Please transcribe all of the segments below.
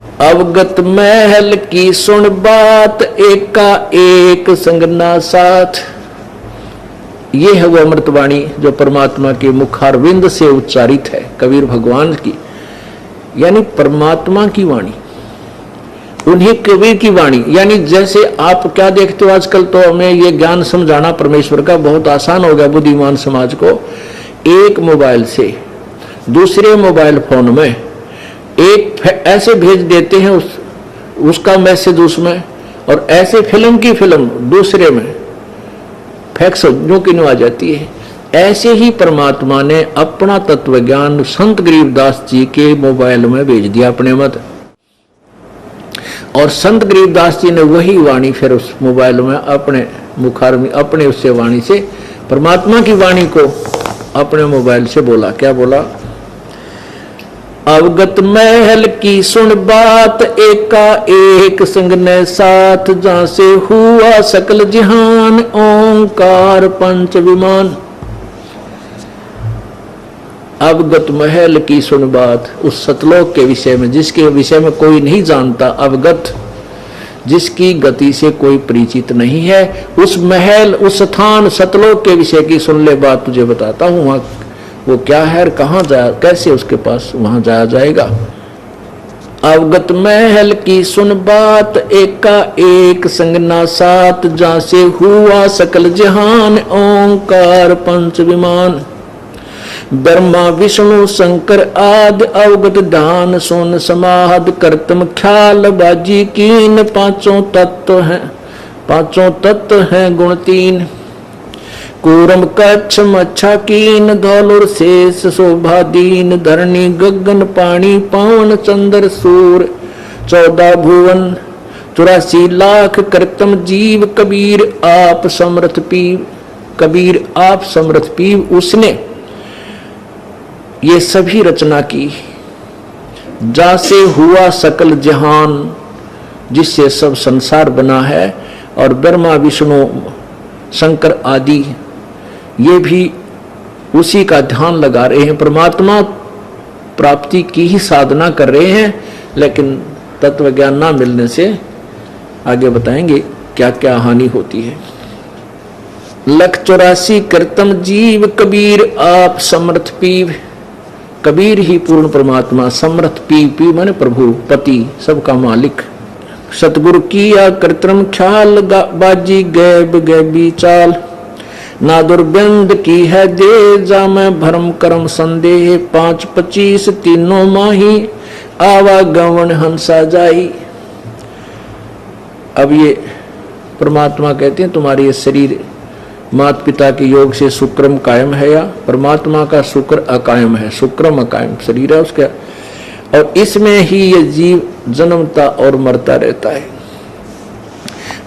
अवगत महल की सुन बात, एका एक संगना साथ। ये है वो अमृतवाणी जो परमात्मा के मुखारविंद से उच्चारित है, कबीर भगवान की, यानी परमात्मा की वाणी, उन्हीं कबीर की वाणी। यानी जैसे आप क्या देखते हो आजकल, तो हमें ये ज्ञान समझाना परमेश्वर का बहुत आसान हो गया बुद्धिमान समाज को। एक मोबाइल से दूसरे मोबाइल फोन में एक ऐसे भेज देते हैं उसका मैसेज उसमें, और ऐसे फिल्म की फिल्म दूसरे में फैक्स जो कि आ जाती है। ऐसे ही परमात्मा ने अपना तत्व ज्ञान संत गरीबदास जी के मोबाइल में भेज दिया अपने मत, और संत गरीबदास जी ने वही वाणी फिर उस मोबाइल में अपने मुखार में अपने उससे वाणी से परमात्मा की वाणी को अपने मोबाइल से बोला। क्या बोला? अवगत महल की सुन बात, एका एक संग ने साथ, जहां से हुआ सकल जहान, ओंकार पंच विमान। अवगत महल की सुन बात, उस सतलोक के विषय में जिसके विषय में कोई नहीं जानता, अवगत जिसकी गति से कोई परिचित नहीं है, उस महल उस स्थान सतलोक के विषय की सुन ले बात, तुझे बताता हूं वहां वो क्या है और कहां जाए, कैसे उसके पास वहां जाया जाएगा। अवगत महल की सुन बात, एका एक संगना साथ, जहां से हुआ सकल जहान, ओंकार पंच विमान। ब्रह्मा विष्णु शंकर आदि, अवगत ध्यान सुन समाध, करतम ख्याल बाजी कीन, पांचों तत्व हैं गुण तीन। कूरम कच्छ मच्छा कीन, धौलुर शेष शोभा दीन, धरणी गगन पानी पावन, चंद्र सूर 14 भुवन, 84 लाख करतम जीव, कबीर आप समर्थ पीव। कबीर आप समर्थ पीव, उसने ये सभी रचना की, जा से हुआ सकल जहान, जिससे सब संसार बना है। और ब्रह्मा विष्णु शंकर आदि ये भी उसी का ध्यान लगा रहे हैं, परमात्मा प्राप्ति की ही साधना कर रहे हैं, लेकिन तत्व ज्ञान ना मिलने से आगे बताएंगे क्या क्या हानि होती है। 184 करतम जीव, कबीर आप समर्थ पीव। कबीर ही पूर्ण परमात्मा, समर्थ पीव, पीव माने प्रभु पति सबका मालिक। सतगुरु किया कृत्रिम ख्याल, बाजी गैब गैबी चाल, ना दुर्बंद की है दे, जा मैं भरम करम संदेह, 5-25 तीनों माही, आवागमन हंसा जाई। अब ये परमात्मा कहते हैं तुम्हारी ये शरीर माता पिता के योग से शुक्रम कायम है, या परमात्मा का शुक्र अकायम है, शुक्रम अकायम शरीर है उसका, और इसमें ही ये जीव जन्मता और मरता रहता है।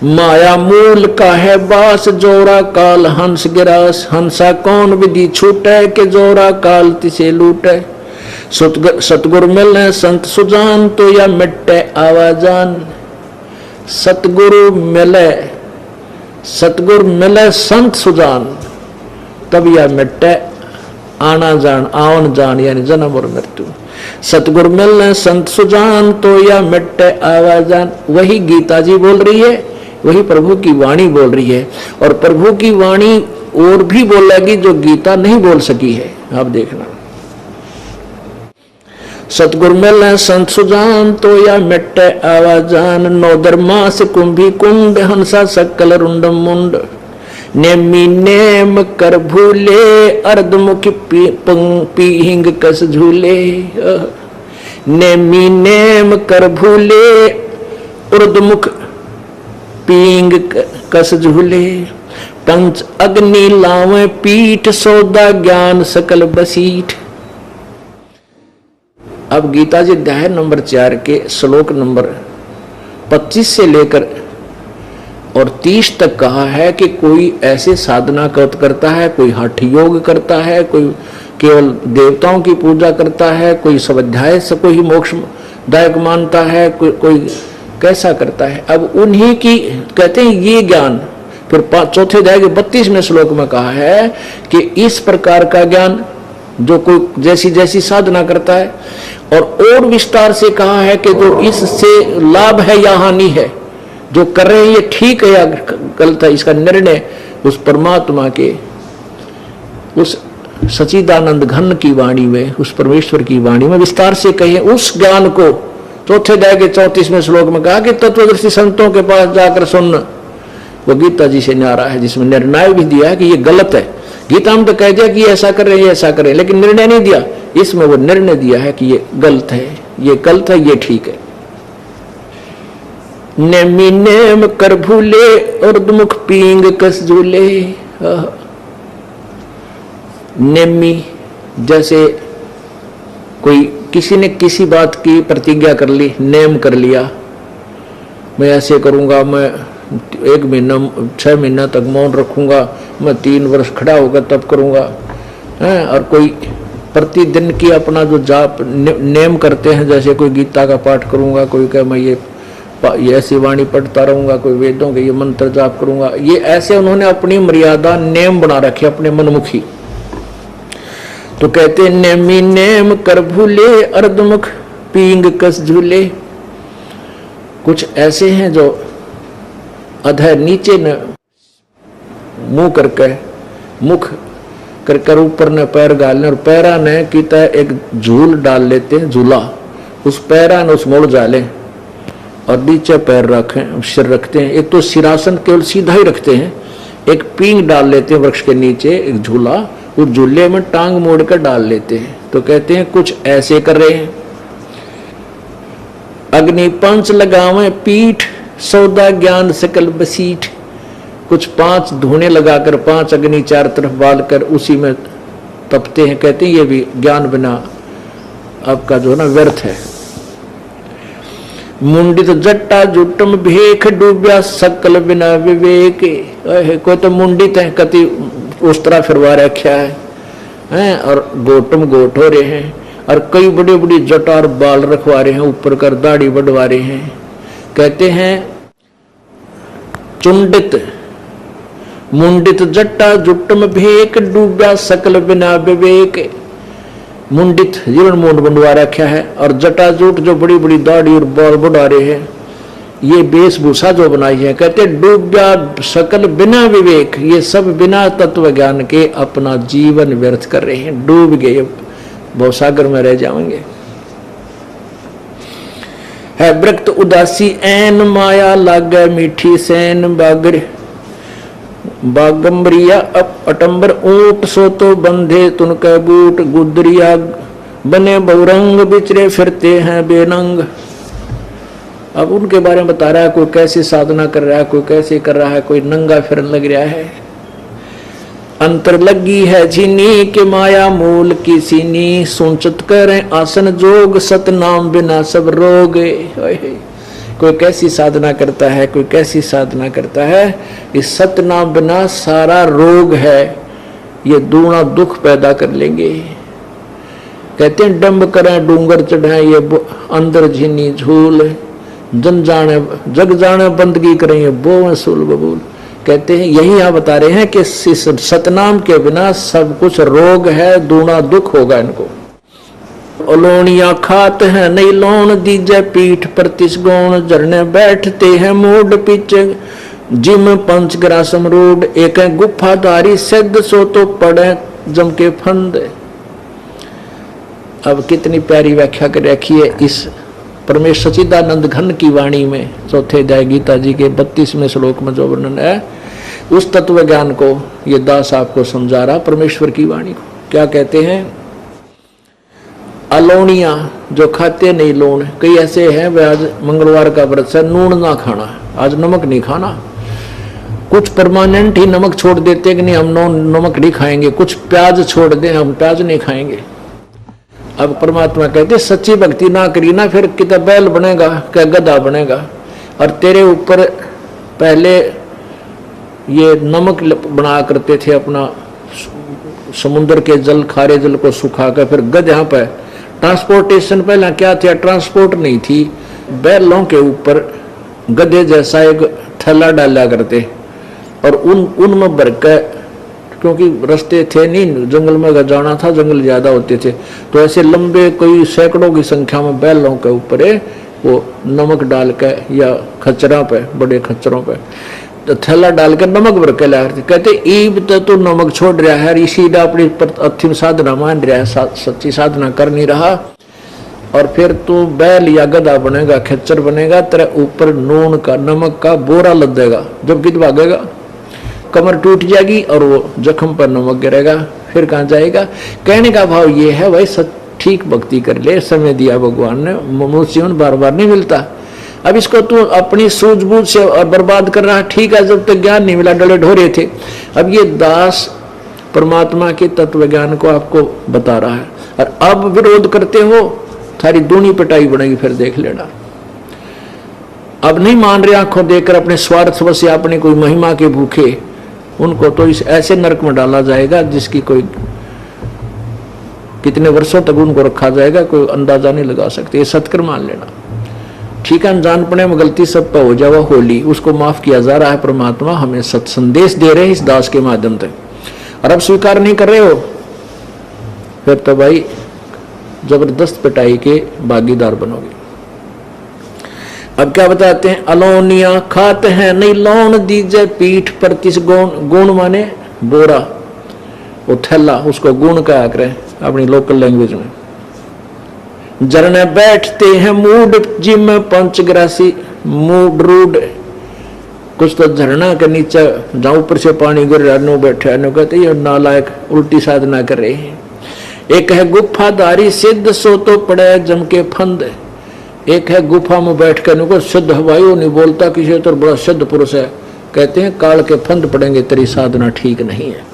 माया मूल का है बास, जोरा काल हंस गिरास, हंसा कौन विधि छूटे, के जोरा काल तिसे लूटे। सतगुर मिले संत सुजान, तो या मिट्टे आवाजान। सतगुरु मिले संत सुजान, तब या मिट्टे आना जान, आवन जान, यानी जन्म और मृत्यु। सतगुर मिलने संत सुजान, तो या मिट्टे आवाजान। वही गीता जी बोल रही है, वही प्रभु की वाणी बोल रही है, और प्रभु की वाणी और भी बोलेगी जो गीता नहीं बोल सकी है। आप देखना, सतगुर मिलने संत सुजान, तो या मिट्टे आवाजान। 9 दरमास कुंभी कुंड, हंसा सकल रुंडम मुंड। नेमी नेम कर भूले, अर्धमुख पीहिंग कस झूले। नेमी नेम कर भूले, अर्धमुख पींग कस झूले। पंच अग्नि लावे पीठ, सौदा ज्ञान सकल बसीठ। अब गीता जी अध्याय नंबर 4 के श्लोक नंबर 25 से लेकर और 30 तक कहा है कि कोई ऐसे साधना करता है, कोई हठ योग करता है, कोई केवल देवताओं की पूजा करता है, कोई स्वाध्याय से कोई मोक्षदायक मानता है, कोई कैसा करता है। अब उन्हीं की कहते हैं ये ज्ञान। फिर 4थे अध्याय के 32वें श्लोक में कहा है कि इस प्रकार का ज्ञान जो कोई जैसी जैसी साधना करता है। और विस्तार से कहा है कि जो इससे लाभ है या हानि है, जो कर रहे हैं ये ठीक है या गलत है, इसका निर्णय उस परमात्मा के, उस सच्चिदानंद घन की वाणी में, उस परमेश्वर की वाणी में विस्तार से कहे। उस ज्ञान को चौथे अध्याय के 34वें श्लोक में कहा कि तत्वदर्शी संतों के पास जाकर सुन। वो गीता जी से न्यारा है, जिसमें निर्णय भी दिया है कि ये गलत है। गीता में तो कह दिया कि ऐसा कर रहे हैं, ये ऐसा कर रहे हैं, लेकिन निर्णय नहीं दिया। इसमें वो निर्णय दिया है कि ये गलत है, ये गलत है, ये ठीक है। नेमी नेम कर भूले और दुमुख पींग कस झूले। नेमी जैसे कोई किसी ने किसी बात की प्रतिज्ञा कर ली, नेम कर लिया, मैं ऐसे करूंगा, मैं 1 महीना 6 महीना तक मौन रखूंगा, मैं 3 वर्ष खड़ा होकर तब करूंगा। और कोई प्रतिदिन की अपना जो जाप नेम करते हैं, जैसे कोई गीता का पाठ करूंगा, कोई कहे मैं ये ऐसी वाणी पढ़ता रहूंगा, कोई वेदों के ये मंत्र जाप करूंगा। ये ऐसे उन्होंने अपनी मर्यादा नेम बना रखे अपने मनमुखी। तो कहते नेमी नेम कर भूले अर्धमुख पींग कस झूले। कुछ ऐसे हैं जो अधर नीचे न मुंह करके, मुख कर कर ऊपर न पैर डालने, और पैरा ने किता एक झूल डाल लेते हैं, झूला, उस पैरा ने उस मोड़ डाले और नीचे पैर रखें, सिर रखते हैं। एक तो सिरासन केवल सीधा ही रखते हैं, एक पींग डाल लेते हैं वृक्ष के नीचे, एक झूला, उस झूले में टांग मोड़ कर डाल लेते हैं। तो कहते हैं कुछ ऐसे कर रहे हैं। अग्नि पंच लगावे पीठ, सौदा ज्ञान सकल बसीठ। कुछ 5 धुने लगाकर 5 अग्नि 4 तरफ बाल कर उसी में तपते हैं। कहते हैं ये भी ज्ञान बिना आपका जो है ना व्यर्थ है। मुंडित जट्टा जुटम भेख, डूबया सकल बिना विवेक। कोई तो मुंडित है, कति उस तरह फिरवा रखा है, और गोटम गोट हो रहे हैं, और कई बड़ी बड़ी जटा और बाल रखवा रहे हैं, ऊपर कर दाढ़ी बढ़वा रहे हैं। कहते हैं चुंडित मुंडित जट्टा जुटम भेक, डूबया सकल बिना विवेक। मुंडित जीवन मुंड बंडवा रखा है, और जटाजूट जो बड़ी बड़ी दाढ़ी और बाल बढ़ा रहे हैं, ये वेशभूषा जो बनाई है। कहते डूबया सकल बिना विवेक, ये सब बिना तत्व ज्ञान के अपना जीवन व्यर्थ कर रहे हैं, डूब गए, भवसागर में रह जाएंगे। है व्रक्त उदासी ऐन, माया लागे मीठी सैन, बागर बागम्बरिया अटंबर ऊंट, सो तो बंधे तुनके बूट, गुदरिया बने बहुरंग, बिचरे फिरते हैं बेनंग। अब उनके बारे में बता रहा है, कोई कैसी साधना कर रहा है, कोई कैसे कर रहा है, कोई नंगा फिरन लग रहा है। अंतर लगी है झीनी के माया मूल की सीनी, सुनचत करें आसन जोग, सतनाम बिना सब रोग। कोई कैसी साधना करता है, कोई कैसी साधना करता है, इस सतनाम बिना सारा रोग है, ये दूना दुख पैदा कर लेंगे। कहते हैं डंब करें डूंगर चढ़ाएं, ये अंदर झीनी झूल, जन जाने जग जाने बंदगी करें, ये बो सूल बबूल। कहते हैं यही यहाँ बता रहे हैं कि सतनाम के बिना सब कुछ रोग है, दूना दुख होगा इनको। लोनिया खात है नहीं लोन, दीजे पीठ पर तिसगोण, झरने बैठते हैं मूड पीछे, जिम पंचग्रासम रूड, एक है गुफाधारी सिद्ध, सो तो पड़े जम के फंद। अब कितनी प्यारी व्याख्या कर रखी है इस परमेश्वर सच्चिदानंद घन की वाणी में। चौथे अध्याय गीता जी के 32वें श्लोक में जो वर्णन है, उस तत्व ज्ञान को ये दास आपको समझा रहा, परमेश्वर की वाणी को। क्या कहते हैं? अलोनिया जो खाते नहीं लोन। कई ऐसे हैं वे आज मंगलवार का व्रत है, नून ना खाना, आज नमक नहीं खाना। कुछ परमानेंट ही नमक छोड़ देते कि नहीं हम नमक नहीं खाएंगे, कुछ प्याज छोड़ दें हम प्याज नहीं खाएंगे। अब परमात्मा कहते सच्ची भक्ति ना करी ना, फिर कितना बैल बनेगा, क्या गधा बनेगा। और तेरे ऊपर पहले ये नमक बना करते थे, अपना समुद्र के जल खारे जल को सुखा कर, फिर गधा पे ट्रांसपोर्टेशन पहला क्या था, ट्रांसपोर्ट नहीं थी, बैलों के ऊपर गधे जैसा एक थैला डाला करते और उनमें भर कर क्योंकि रास्ते थे नहीं, जंगल में अगर जाना था जंगल ज्यादा होते थे, तो ऐसे लंबे कोई सैकड़ों की संख्या में बैलों के ऊपर वो नमक डाल के या खच्चरों पे, बड़े खच्चरों पे तो थैला डाल के नमक भर के ला रहे थे। कहते ईब तो नमक छोड़ रहा है, इसी अपनी अंतिम साधना मान रहा है, सच्ची साधना कर नहीं रहा, और फिर तू बैल या गधा बनेगा, खच्चर बनेगा, तेरे ऊपर नून का नमक का बोरा लद देगा, जब कित भागेगा, कमर टूट जाएगी और वो जख्म पर नमक गिरेगा, फिर कहाँ जाएगा। कहने का भाव ये है भाई ठीक भक्ति कर ले, समय दिया भगवान ने, मनुष्य बार बार नहीं मिलता। अब इसको तू अपनी सूझबूझ से और बर्बाद कर रहा है, ठीक है, जब तक ज्ञान नहीं मिला डले ढोरे थे। अब ये दास परमात्मा के तत्व ज्ञान को आपको बता रहा है, और अब विरोध करते हो, थारी दूनी पिटाई बनेगी, फिर देख लेना। अब नहीं मान रहे आंखों देखकर, अपने स्वार्थ से अपने कोई महिमा के भूखे, उनको तो इस ऐसे नरक में डाला जाएगा जिसकी कोई कितने वर्षों तक उनको रखा जाएगा, कोई अंदाजा नहीं लगा सकते। ये सत्कर मान लेना, ठीक है। अनजानपने में गलती सब पर हो जावा होली, उसको माफ किया जा रहा है। परमात्मा हमें सत संदेश दे रहे हैं इस दास के माध्यम से, और अब स्वीकार नहीं कर रहे हो, फिर तो भाई जबरदस्त पिटाई के भागीदार बनोगे। अब क्या बताते हैं, अलोनिया खाते हैं नहीं लौन दीजे पीठ पर तिस गुण, गुण माने बोरा, वो थैला, उसको गुण कहा करें अपनी लोकल लैंग्वेज में। जरने बैठते हैं मूड जिम में पंचग्रासी, मूड रूड, कुछ तो झरना के नीचे जहां ऊपर से पानी गिर रहा, नो बैठे नो कहते ये नालायक उल्टी साधना कर रहे हैं। एक है गुफाधारी सिद्ध, सो तो पड़े जम के फंद, एक है गुफा में बैठ कर नुको सिद्ध हवाई, वो नहीं बोलता किसी तो बड़ा सिद्ध पुरुष है, कहते हैं काल के फंद पड़ेंगे, तेरी साधना ठीक नहीं है।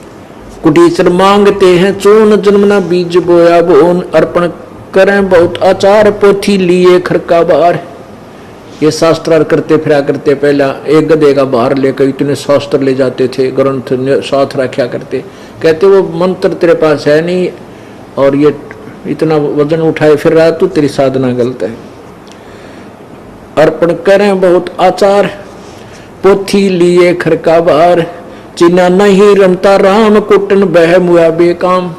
कुटीचर मांगते हैं चून, जन्मना बीज बोया बोन, अर्पण करें बहुत आचार, पोथी लिए खरका बार। ये शास्त्रार करते फिरा करते, पहला एक गधे का बाहर लेकर इतने शास्त्र ले जाते थे, ग्रंथ साथ रखा करते, कहते वो मंत्र तेरे पास है नहीं, और ये इतना वजन उठाए फिर रहा, तो तेरी साधना गलत है। अर्पण करें बहुत आचार, पोथी लिए खरका बार, चिन्ह नहीं रमता राम, कुटन बह मुआ बेकाम।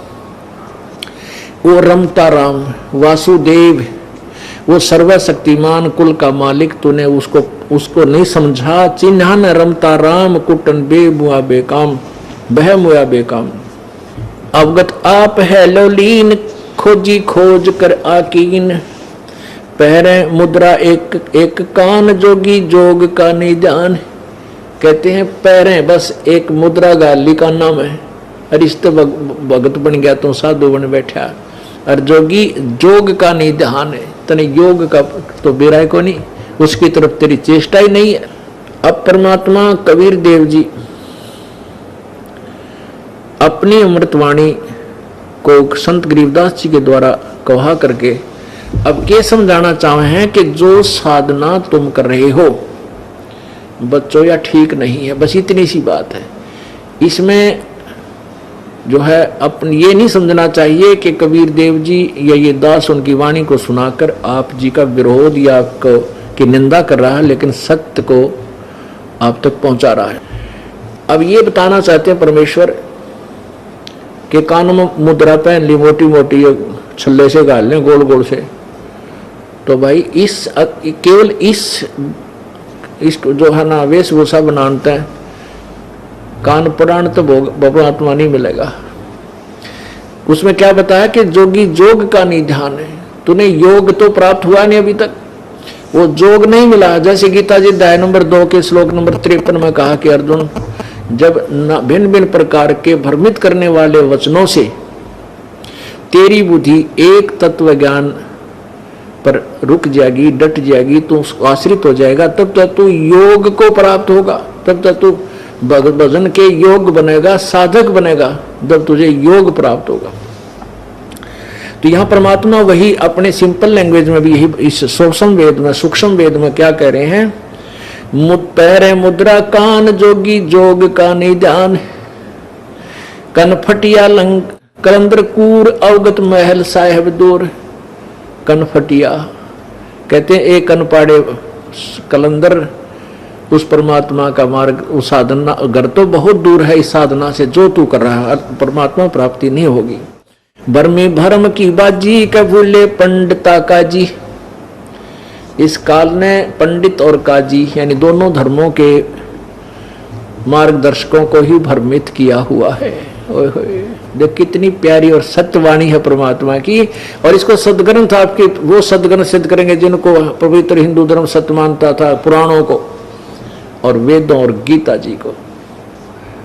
वो रमता राम वासुदेव, वो सर्वशक्तिमान कुल का मालिक, तूने उसको नहीं समझा। चिन्ह न रमता राम, कुटन बे मुआ बेकाम, बह मुआ बेकाम। अवगत आप है लोलीन, खोजी खोज कर आकीन, पहरे मुद्रा एक एक कान, जोगी जोग का निदान। कहते हैं पैरें बस एक मुद्रा गाली का नाम है, और इस तो भगत बन गया तो साधु बन बैठा, और जोगी जोग का निधान है, तने योग का तो बेरा को नहीं, उसकी तरफ तेरी चेष्टा ही नहीं है। अब परमात्मा कबीर देव जी अपनी अमृतवाणी को संत गरीबदास जी के द्वारा कहा करके अब ये समझाना चाहे हैं कि जो साधना तुम कर रहे हो बच्चों या ठीक नहीं है, बस इतनी सी बात है। इसमें जो है अपन ये नहीं समझना चाहिए कि कबीर देव जी या ये दास उनकी वाणी को सुनाकर आप जी का विरोध या आपको की निंदा कर रहा है, लेकिन सत्य को आप तक पहुंचा रहा है। अब ये बताना चाहते हैं परमेश्वर के कानों में मुद्रा पहन ली, मोटी मोटी छल्ले से गाल लें गोल गोल से, तो भाई इस केवल इस जो है ना वेशभूषा बनाते हैं, कान पुराण तो परमात्मा नहीं मिलेगा। उसमें क्या बताया कि जोगी जोग का निधान है, तूने योग तो प्राप्त हुआ नहीं अभी तक, वो जोग नहीं मिला। जैसे गीता जी अध्याय नंबर 2 के श्लोक नंबर 53 में कहा कि अर्जुन, जब भिन्न भिन्न प्रकार के भ्रमित करने वाले वचनों से तेरी बुद्धि एक तत्व ज्ञान पर रुक जाएगी, डट जाएगी, तू आश्रित हो जाएगा, तब तक तू योग को प्राप्त होगा, तब तक तू भजन के योग बनेगा, साधक बनेगा, जब तुझे योग प्राप्त होगा। तो यहाँ परमात्मा वही अपने सिंपल लैंग्वेज में भी यही इस सूक्ष्म वेद में क्या कह रहे हैं, पैरे मुद्रा कान जोगी जोग का निदान, कन फटिया लंग कलंदर कूर अवगत महल साहेब दूर। कन फटिया कहते हैं एक कन पाड़े कलंदर उस परमात्मा का मार्ग, उस साधना, घर तो बहुत दूर है इस साधना से जो तू कर रहा है, परमात्मा प्राप्ति नहीं होगी। भरमी भरम की बाजी का भूले पंडिता काजी। इस काल ने पंडित और काजी यानी दोनों धर्मों के मार्गदर्शकों को ही भ्रमित किया हुआ है। ओए होए, देख कितनी प्यारी और सत्यवाणी है परमात्मा की। और इसको सदग्रंथ आपके वो सदग्रंथ सिद्ध करेंगे जिनको पवित्र हिंदू धर्म सत्य मानता था, पुराणों को और वेदों और गीता जी को।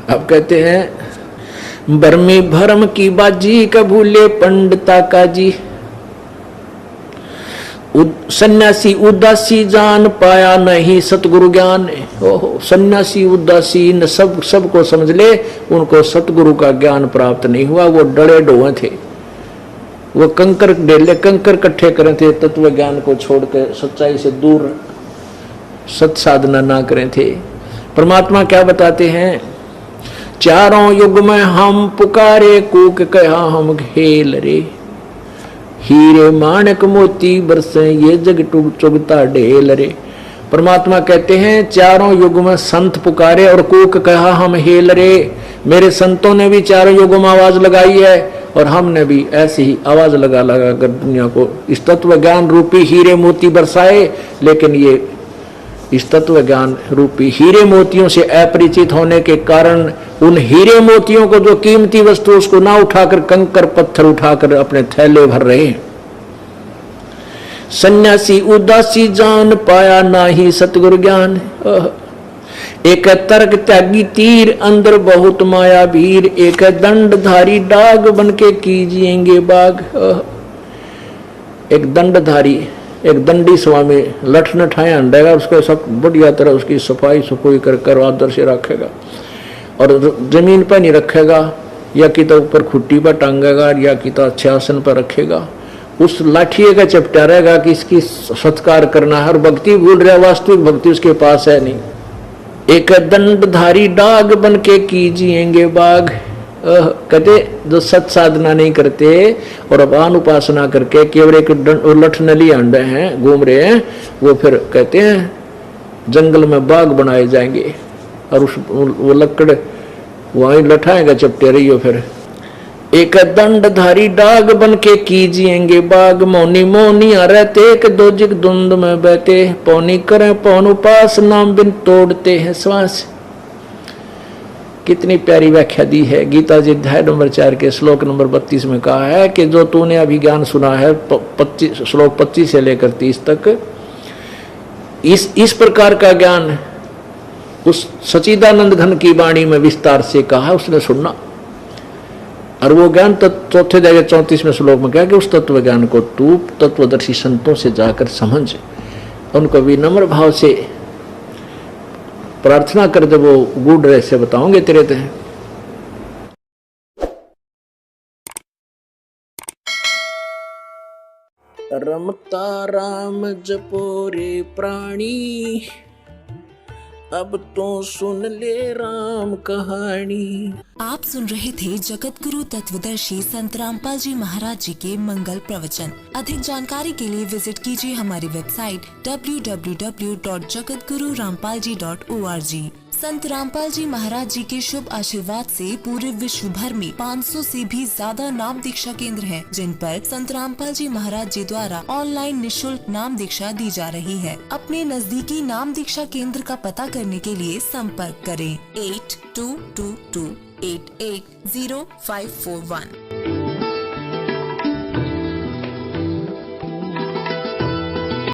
अब कहते हैं भरमी भरम की बाजी का भूले पंडिता काजी। सन्यासी उदासी जान पाया नहीं सतगुरु ज्ञान। ओहो, सन्यासी उदासी न सबको समझ ले, उनको सतगुरु का ज्ञान प्राप्त नहीं हुआ। वो डरे डोए थे, वो कंकर डेले कंकर इकट्ठे करे थे, तत्व ज्ञान को छोड़ के सच्चाई से दूर सत साधना ना करे थे। परमात्मा क्या बताते हैं, चारों युग में हम पुकारे कूक कहा हम घेल रे। हीरे माणक मोती बरसे ये जग टुग चुगता ढेल रे। परमात्मा कहते हैं चारों युग में संत पुकारे और कूक कहा हम हेल रे। मेरे संतों ने भी चारों युगों में आवाज लगाई है और हमने भी ऐसी ही आवाज लगा लगा कर दुनिया को इस तत्व ज्ञान रूपी हीरे मोती बरसाए। लेकिन ये इस तत्व ज्ञान रूपी हीरे मोतियों से अपरिचित होने के कारण उन हीरे मोतियों को जो कीमती वस्तु उसको ना उठाकर कंकर पत्थर उठाकर अपने थैले भर रहे हैं। सन्यासी उदासी जान पाया ना ही सतगुरु ज्ञान। एक तर्क त्यागी तीर अंदर बहुत माया भीर। एक दंडधारी डाग बनके कीजिएंगे बाग। एक दंडधारी एक दंडी स्वामी लठ न ठाया अंडेगा, उसको सब बढ़िया तरह उसकी सफाई सफाई कर आदर से रखेगा और जमीन पर नहीं रखेगा, या कि तो ऊपर खुट्टी पर टांगेगा या कि तो अच्छे आसन पर रखेगा। उस लाठिए का चपटा रहेगा कि इसकी सत्कार करना है और भक्ति भूल रहा, वास्तविक भक्ति उसके पास है नहीं। एक दंडधारी डाग बन के कीजिएंगे बाग। कहते जो सत साधना नहीं करते और अपान उपासना करके केवल एक लठ नली अंडे हैं घूम रहे हैं, वो फिर कहते हैं जंगल में बाग बनाए जाएंगे और उस वो लकड़ वहीं लठाएगा चपटे रही हो। फिर एक दंडधारी डाग बन के कीजिएंगे बाग। मौनी मौनी रहते एक दो जिग धुंध में बहते। पौनी करें पौन उपास नाम बिन तोड़ते हैं श्वास। कितनी प्यारी व्याख्या दी है गीता जी अध्याय नंबर 4 के श्लोक नंबर 32 में कहा है कि जो तूने अभी ज्ञान सुना है श्लोक 25 से लेकर 30 तक, इस प्रकार का ज्ञान उस सच्चिदानंद घन की वाणी में विस्तार से कहा उसने सुनना। और वो ज्ञान चौथे अध्याय 34वें श्लोक में कहा कि उस तत्व ज्ञान को तू तत्वदर्शी संतों से जाकर समझ, उनको विनम्र भाव से प्रार्थना कर दे, वो गूढ़ रहस्य बताओगे तेरे ते। रमता राम जपो रे प्राणी, अब तो सुन ले राम कहानी। आप सुन रहे थे जगत गुरु तत्वदर्शी संत रामपाल जी महाराज जी के मंगल प्रवचन। अधिक जानकारी के लिए विजिट कीजिए हमारी वेबसाइट www.jagatgururampalji.org। संत रामपाल जी महाराज जी के शुभ आशीर्वाद से पूरे विश्व भर में 500 से भी ज्यादा नाम दीक्षा केंद्र हैं, जिन पर संत रामपाल जी महाराज जी द्वारा ऑनलाइन निशुल्क नाम दीक्षा दी जा रही है। अपने नजदीकी नाम दीक्षा केंद्र का पता करने के लिए संपर्क करें 8222880541।